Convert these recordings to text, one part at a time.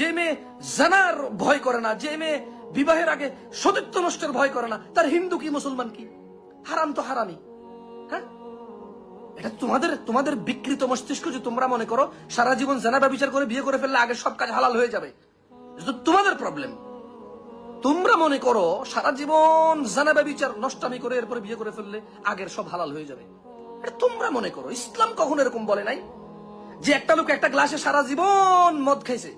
যে মেয়ে জানার ভয় করে না, যে মেয়ে বিবাহের আগে সতীত্ব নষ্টের ভয় করে না, তার হিন্দু কি মুসলমান কি? হারাম তো হারামি। হ্যাঁ, এটা তোমাদের বিকৃত মস্তিষ্ক যে তোমরা মনে করো সারা জীবন জানা ব্যভিচার করে বিয়ে করে ফেললে আগে সব কাজ হালাল হয়ে যাবে। তোমাদের প্রবলেম। তোমরা মনে করো সারা জীবন জানা ব্যভিচার নষ্টামি করে এরপরে বিয়ে করে ফেললে আগের সব হালাল হয়ে যাবে। এটা তোমরা মনে করো। ইসলাম কখনো এরকম বলে নাই যে একটা লোক একটা গ্লাসে সারা জীবন মদ খাইছে,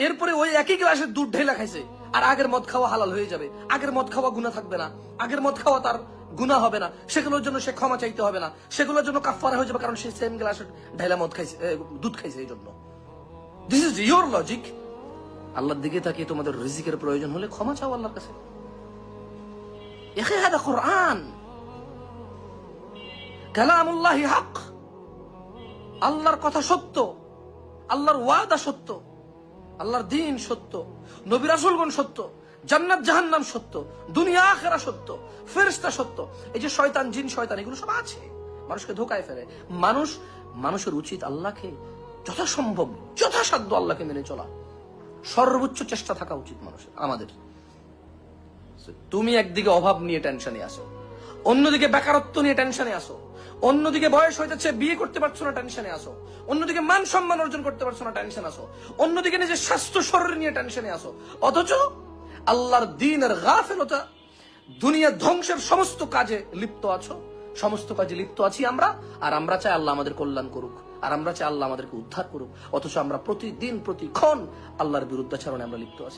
এরপরে ওই একই গ্লাসে দুধ ঢেলা খাইছে আর আগের মদ খাওয়া হালাল হয়ে যাবে। আগের মদ খাওয়া গুনাহ থাকবে না, আগের মদ খাওয়া তার গুনাহ হবে না, সেগুলোর জন্য সে ক্ষমা চাইতে হবে না, সেগুলোর জন্য কাফারা হয়ে যাবে, কারণ সে সেম গ্লাসে ঢেলা মদ খাইছে, দুধ খাইছে। এই জন্য দিস ইজ ইয়োর লজিক। আল্লাহর দিকে তাকিয়ে তোমাদের রিজিকের প্রয়োজন হলে ক্ষমা চাও আল্লাহর কাছে। হাদা কুরআন, কালামুল্লাহি হক। আল্লাহর কথা সত্য, আল্লাহর ওয়াদা সত্য, আল্লাহর দ্বীন সত্য, নবী রাসূলগণ সত্য, জান্নাত জাহান্নাম সত্য, দুনিয়া আখিরা সত্য, ফেরেশতা সত্য। এই যে শয়তান, জিন, শয়তান, এগুলো সব আছে, মানুষকে ধোঁকায় ফেলে। মানুষের উচিত আল্লাহকে যথাসম্ভব যথাসাধ্য আল্লাহকে মেনে চলা, সর্বোচ্চ চেষ্টা থাকা উচিত মানুষের, আমাদের। তুমি একদিকে অভাব নিয়ে টেনশনে আসো, অন্যদিকে বেকারত্ব নিয়ে টেনশনে আসো, অন্যদিকে বয়স হয়ে যাচ্ছে বিয়ে করতে পারছো না টেনশনে আসো, অন্যদিকে মান সম্মান অর্জন করতে পারছো না টেনশন আসো, অন্যদিকে নিজের স্বাস্থ্য শরীর নিয়ে টেনশনে আসো, অথচ আল্লাহর দ্বীনের গাফিলতা, দুনিয়া ধ্বংসের সমস্ত কাজে লিপ্ত আছো। সমস্ত কাজে লিপ্ত আছি আমরা, আর আমরা চাই আল্লাহ আমাদের কল্যাণ করুক, আর আমরা চাই আল্লাহ আমাদেরকে উদ্ধার করুক, অথচ আমরা প্রতিদিন প্রতিক্ষণ আল্লাহর বিরুদ্ধাচরণে আমরা লিপ্ত আছি।